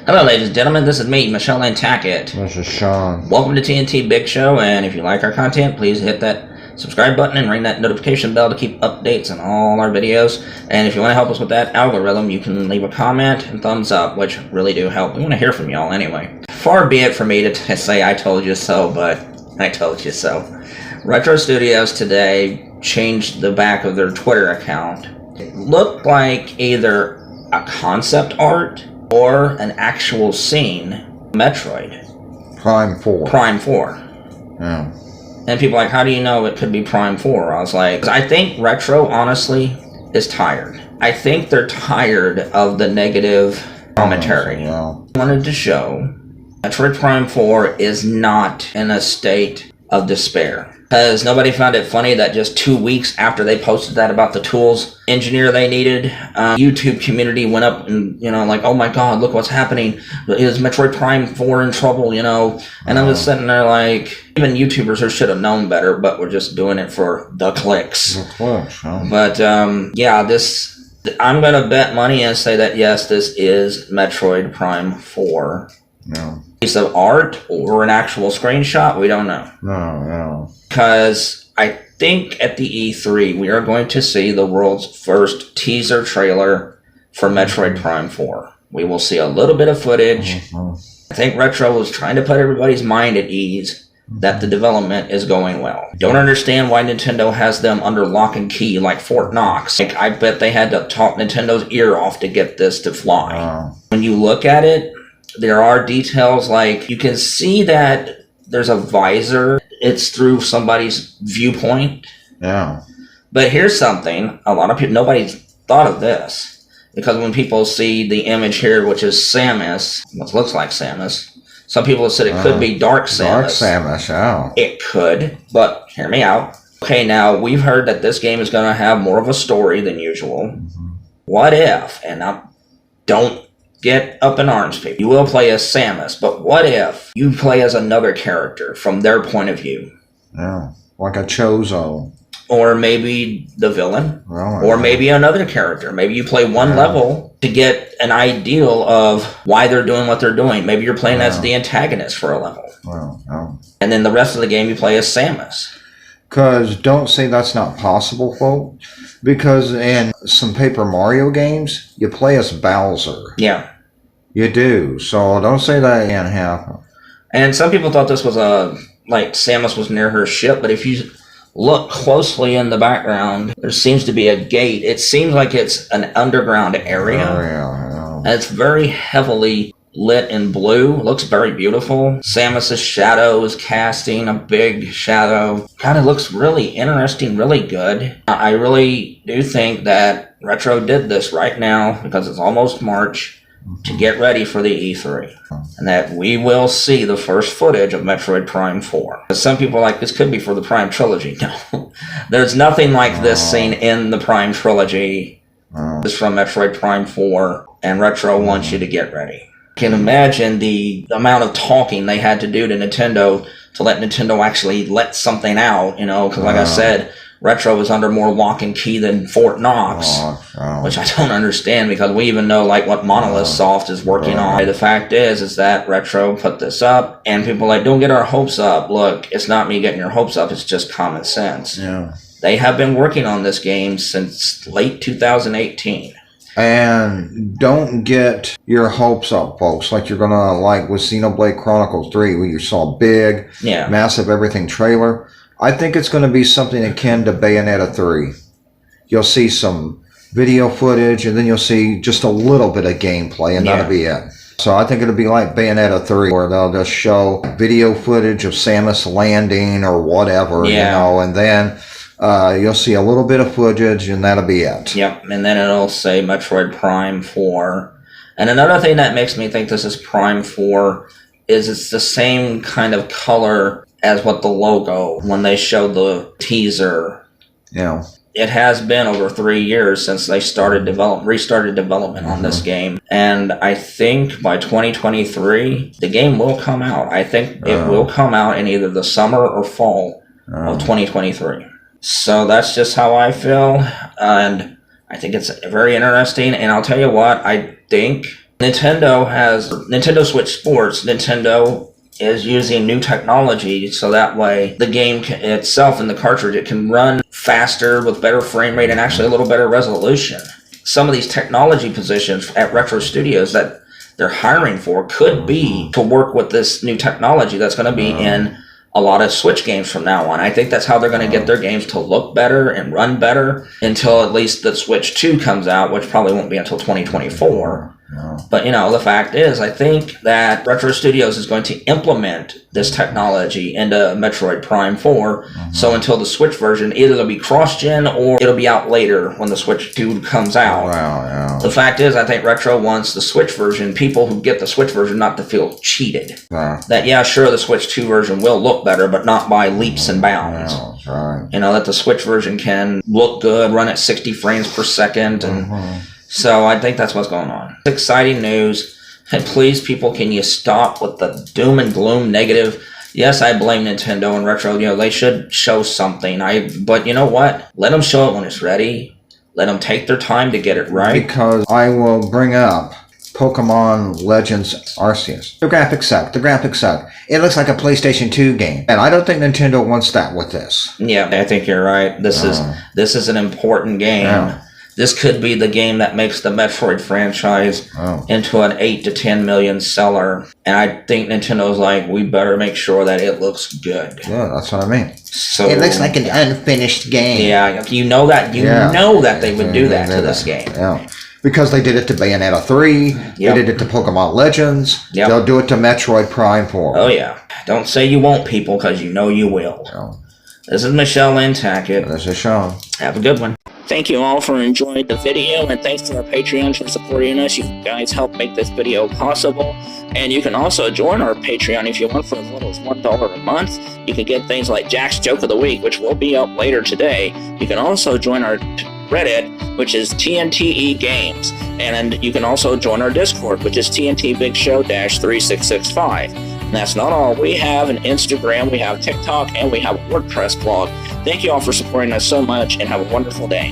Hello, ladies and gentlemen. This is me, Lynn Tackett. This is Shawn. Welcome to TNT Big Show, and if you like our content, please hit that subscribe button and ring that notification bell to keep updates on all our videos. And if you want to help us with that algorithm, you can leave a comment and thumbs up, which really do help. We want to hear from y'all anyway. Far be it for me to say I told you so, but I told you so. Retro Studios today changed the back of their Twitter account. It looked like either a concept art or an actual scene. Metroid. Prime 4. Prime 4. Yeah. And people are like, how do you know it could be Prime 4? I was like, I think Retro, honestly, is tired. I think they're tired of the negative commentary. Yeah. I wanted to show Metroid Prime 4 is not in a state of despair. Because nobody found it funny that just 2 weeks after they posted that about the tools engineer they needed, YouTube community went up and, like, oh my god, look what's happening. Is Metroid Prime 4 in trouble, And I was sitting there like, even YouTubers who should have known better, but we're just doing it for the clicks. The clicks, huh? But, yeah, I'm going to bet money and say that, yes, this is Metroid Prime 4. No. Piece of art or an actual screenshot, we don't know. No. Because I think at the E3 we are going to see the world's first teaser trailer for Metroid Prime 4. We will see a little bit of footage. I think Retro was trying to put everybody's mind at ease that the development is going well. Don't understand why Nintendo has them under lock and key like Fort Knox. Like, I bet they had to talk Nintendo's ear off to get this to fly. When you look at it, there are details like you can see that there's a visor. It's through somebody's viewpoint. Yeah. But here's something. A lot of people, nobody's thought of this. Because when people see the image here, which is Samus, what looks like Samus, some people have said it could be Dark Samus. Dark Samus, yeah. It could, but hear me out. Okay, now, we've heard that this game is going to have more of a story than usual. What if, and now, don't get up in arms, people. You will play as Samus, but what if you play as another character from their point of view? Yeah, like a Chozo. Or maybe the villain. Well, or maybe another character. Maybe you play one level to get an ideal of why they're doing what they're doing. Maybe you're playing as the antagonist for a level. And then the rest of the game you play as Samus. Because don't say that's not possible, folks. Because in some Paper Mario games, you play as Bowser. Yeah. You do. So don't say that can't happen. And some people thought this was like Samus was near her ship, but if you look closely in the background, there seems to be a gate. It seems like it's an underground area. And it's very heavily lit in blue. Looks very beautiful. Samus's shadow is casting a big shadow. Kind of looks really interesting, really good. I really do think that Retro did this right now because it's almost March to get ready for the E3. And that we will see the first footage of Metroid Prime 4. Some people are like, this could be for the Prime Trilogy. No. There's nothing like this scene in the Prime Trilogy. This is from Metroid Prime 4, and Retro wants you to get ready. Can imagine the amount of talking they had to do to Nintendo to let Nintendo actually let something out, because like I said, Retro is under more lock and key than Fort Knox, which I don't understand because we even know like what Monolith Soft is working on. The fact is that Retro put this up and people are like, don't get our hopes up. Look, it's not me getting your hopes up, it's just common sense. Yeah. They have been working on this game since late 2018. And don't get your hopes up, folks, like you're going to like with Xenoblade Chronicles 3, where you saw big, massive everything trailer. I think it's going to be something akin to Bayonetta 3. You'll see some video footage, and then you'll see just a little bit of gameplay, and that'll be it. So I think it'll be like Bayonetta 3, where they'll just show video footage of Samus landing or whatever, and then you'll see a little bit of footage, and that'll be it. Yep, and then it'll say Metroid Prime 4. And another thing that makes me think this is Prime 4 is it's the same kind of color as what the logo, when they showed the teaser. Yeah. It has been over 3 years since they restarted development on this game. And I think by 2023, the game will come out. I think it will come out in either the summer or fall of 2023. So that's just how I feel. And I think it's very interesting. And I'll tell you what, I think Nintendo Switch Sports. Nintendo is using new technology so that way the game itself in the cartridge, it can run faster with better frame rate and actually a little better resolution. Some of these technology positions at Retro Studios that they're hiring for could be to work with this new technology that's going to be in a lot of Switch games from now on. I think that's how they're going to get their games to look better and run better until at least the Switch 2 comes out, which probably won't be until 2024. But, you know, the fact is, I think that Retro Studios is going to implement this technology into Metroid Prime 4. So until the Switch version, either it'll be cross-gen or it'll be out later when the Switch 2 comes out. The fact is, I think Retro wants the Switch version, people who get the Switch version, not to feel cheated. That, yeah, sure, the Switch 2 version will look better, but not by leaps and bounds. You know, that the Switch version can look good, run at 60 frames per second, and so I think that's what's going on. Exciting news. And please, people, can you stop with the doom and gloom negative? Yes, I blame Nintendo and Retro. You know, they should show something. But you know what? Let them show it when it's ready. Let them take their time to get it right. Because I will bring up Pokemon Legends Arceus. The graphics suck. The graphics suck. It looks like a PlayStation 2 game. And I don't think Nintendo wants that with this. Yeah, I think you're right. This is an important game. Yeah. This could be the game that makes the Metroid franchise into an 8 to 10 million seller. And I think Nintendo's like, we better make sure that it looks good. Yeah, that's what I mean. So it looks like an unfinished game. Yeah, you know that. You know that they would do that to this game. Yeah. Because they did it to Bayonetta 3. They did it to Pokemon Legends. They'll do it to Metroid Prime 4. Oh, yeah. Don't say you won't, people, because you know you will. This is Michelle Lynn Tackett. This is Shawn. Have a good one. Thank you all for enjoying the video, and thanks to our Patreons for supporting us. You guys help make this video possible. And you can also join our Patreon if you want for as little as $1 a month. You can get things like Jack's Joke of the Week, which will be up later today. You can also join our Reddit, which is TNTEgames. And you can also join our Discord, which is TNT Big Show -3665. And that's not all. We have an Instagram, we have TikTok, and we have a WordPress blog. Thank you all for supporting us so much, and have a wonderful day.